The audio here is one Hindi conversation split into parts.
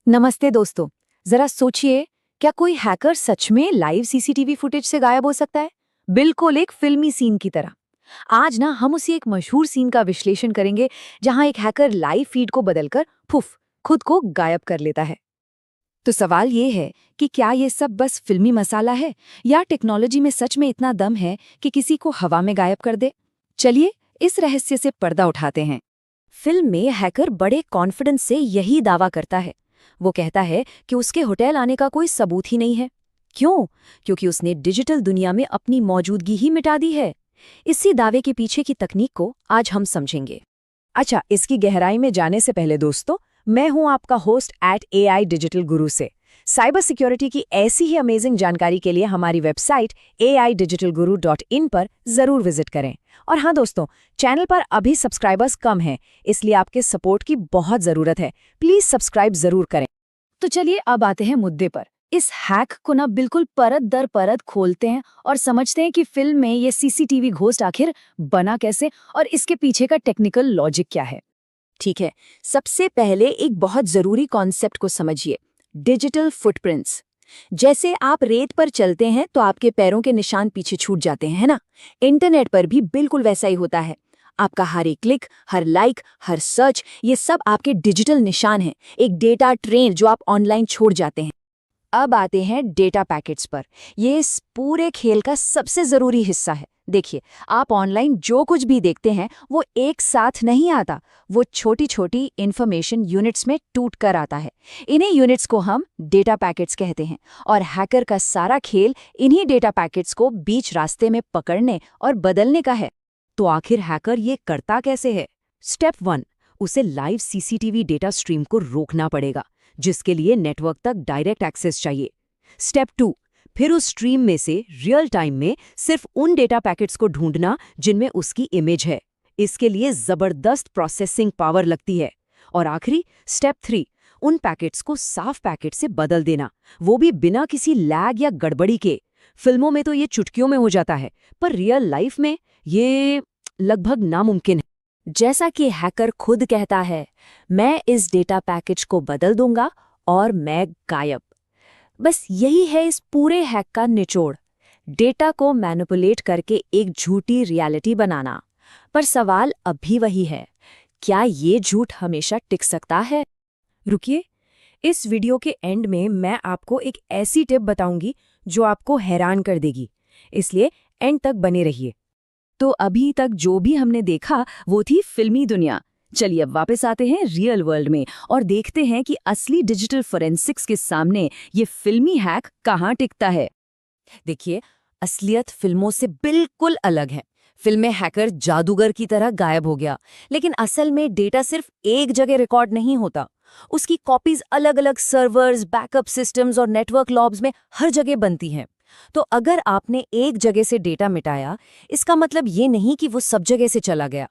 नमस्ते दोस्तों। जरा सोचिए, क्या कोई हैकर सच में लाइव सीसीटीवी फुटेज से गायब हो सकता है? बिल्कुल एक फिल्मी सीन की तरह। आज ना हम उसी एक मशहूर सीन का विश्लेषण करेंगे जहां एक हैकर लाइव फीड को बदलकर फुफ खुद को गायब कर लेता है। तो सवाल ये है कि क्या ये सब बस फिल्मी मसाला है या टेक्नोलॉजी में सच में इतना दम है कि किसी को हवा में गायब कर दे? चलिए इस रहस्य से पर्दा उठाते हैं। फिल्म में हैकर बड़े कॉन्फिडेंस से यही दावा करता है। वो कहता है कि उसके होटल आने का कोई सबूत ही नहीं है। क्यों? क्योंकि उसने डिजिटल दुनिया में अपनी मौजूदगी ही मिटा दी है। इसी दावे के पीछे की तकनीक को आज हम समझेंगे। अच्छा, इसकी गहराई में जाने से पहले दोस्तों, मैं हूं आपका होस्ट @AI डिजिटल गुरु से। साइबर सिक्योरिटी की ऐसी ही अमेजिंग जानकारी के लिए हमारी वेबसाइट aidigitalguru.in पर जरूर विजिट करें। और हाँ दोस्तों, चैनल पर अभी सब्सक्राइबर्स कम हैं, इसलिए आपके सपोर्ट की बहुत ज़रूरत है। प्लीज़ सब्सक्राइब ज़रूर करें। तो चलिए अब आते हैं मुद्दे पर। इस हैक को ना बिल्कुल परत दर परत खोलते हैं और समझते हैं कि फिल्म में ये सीसीटीवी घोस्ट आखिर बना कैसे और इसके पीछे का टेक्निकल लॉजिक क्या है। ठीक है, सबसे पहले एक बहुत ज़रूरी कॉन्सेप्ट को समझिए, डिजिटल फुटप्रिंट्स। जैसे आप रेत पर चलते हैं तो आपके पैरों के निशान पीछे छूट जाते हैं, है ना? इंटरनेट पर भी बिल्कुल वैसा ही होता है। आपका हर एक क्लिक, हर लाइक, हर सर्च, ये सब आपके डिजिटल निशान हैं, एक डेटा ट्रेल जो आप ऑनलाइन छोड़ जाते हैं। अब आते हैं डेटा पैकेट्स पर। ये इस पूरे खेल का सबसे ज़रूरी हिस्सा है। देखिए, आप ऑनलाइन जो कुछ भी देखते हैं वो एक साथ नहीं आता, वो छोटी छोटी इंफॉर्मेशन यूनिट्स में टूट कर आता है। इन्हीं यूनिट्स को हम डेटा पैकेट्स कहते हैं और हैकर का सारा खेल इन्हीं डेटा पैकेट्स को बीच रास्ते में पकड़ने और बदलने का है। तो आखिर हैकर ये करता कैसे है? स्टेप 1, उसे लाइव सीसीटीवी डेटा स्ट्रीम को रोकना पड़ेगा, जिसके लिए नेटवर्क तक डायरेक्ट एक्सेस चाहिए। स्टेप 2, फिर उस स्ट्रीम में से रियल टाइम में सिर्फ उन डेटा पैकेट्स को ढूंढना जिनमें उसकी इमेज है। इसके लिए जबरदस्त प्रोसेसिंग पावर लगती है। और आखिरी स्टेप 3, उन पैकेट्स को साफ पैकेट से बदल देना, वो भी बिना किसी लैग या गड़बड़ी के। फिल्मों में तो ये चुटकियों में हो जाता है, पर रियल लाइफ में ये लगभग नामुमकिन है। जैसा कि हैकर खुद कहता है, मैं इस डेटा पैकेज को बदल दूंगा और मैं गायब। बस यही है इस पूरे हैक का निचोड़, डेटा को मैनिपुलेट करके एक झूठी रियलिटी बनाना। पर सवाल अभी वही है, क्या ये झूठ हमेशा टिक सकता है? रुकिए, इस वीडियो के एंड में मैं आपको एक ऐसी टिप बताऊंगी जो आपको हैरान कर देगी, इसलिए एंड तक बने रहिए। तो अभी तक जो भी हमने देखा वो थी फिल्मी दुनिया। चलिए अब वापस आते हैं रियल वर्ल्ड में और देखते हैं कि असली डिजिटल फोरेंसिक्स के सामने ये फिल्मी हैक कहाँ टिकता है। देखिए, असलियत फिल्मों से बिल्कुल अलग है। फिल्म में हैकर जादूगर की तरह गायब हो गया, लेकिन असल में डेटा सिर्फ एक जगह रिकॉर्ड नहीं होता। उसकी कॉपीज अलग अलग सर्वर्स, बैकअप सिस्टम्स और नेटवर्क लॉब्स में हर जगह बनती हैं। तो अगर आपने एक जगह से डेटा मिटाया, इसका मतलब ये नहीं कि वो सब जगह से चला गया।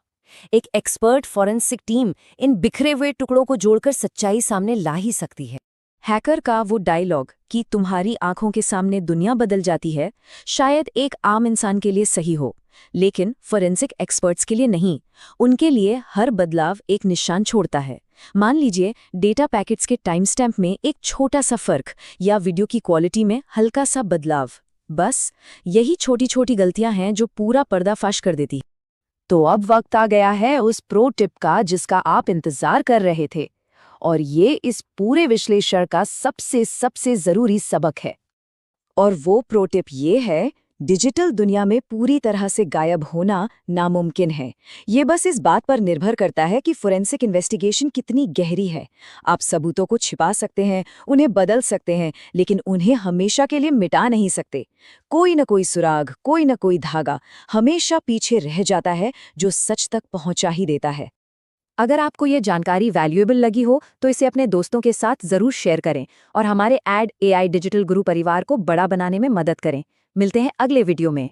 एक एक्सपर्ट फॉरेंसिक टीम इन बिखरे हुए टुकड़ों को जोड़कर सच्चाई सामने ला ही सकती है। हैकर का वो डायलॉग कि तुम्हारी आंखों के सामने दुनिया बदल जाती है, शायद एक आम इंसान के लिए सही हो, लेकिन फॉरेंसिक एक्सपर्ट्स के लिए नहीं। उनके लिए हर बदलाव एक निशान छोड़ता है। मान लीजिए, डेटा पैकेट्स के टाइम स्टैम्प में एक छोटा सा फर्क या वीडियो की क्वालिटी में हल्का सा बदलाव, बस यही छोटी छोटी गलतियां हैं जो पूरा पर्दाफाश कर देती। तो अब वक्त आ गया है उस प्रो टिप का जिसका आप इंतजार कर रहे थे, और ये इस पूरे विश्लेषण का सबसे ज़रूरी सबक है। और वो प्रो टिप ये है, डिजिटल दुनिया में पूरी तरह से गायब होना नामुमकिन है। ये बस इस बात पर निर्भर करता है कि फोरेंसिक इन्वेस्टिगेशन कितनी गहरी है। आप सबूतों को छिपा सकते हैं, उन्हें बदल सकते हैं, लेकिन उन्हें हमेशा के लिए मिटा नहीं सकते। कोई न कोई सुराग, कोई न कोई धागा हमेशा पीछे रह जाता है जो सच तक पहुंचा ही देता है। अगर आपको ये जानकारी वैल्यूएबल लगी हो तो इसे अपने दोस्तों के साथ ज़रूर शेयर करें और हमारे @AI डिजिटल गुरु परिवार को बड़ा बनाने में मदद करें। मिलते हैं अगले वीडियो में।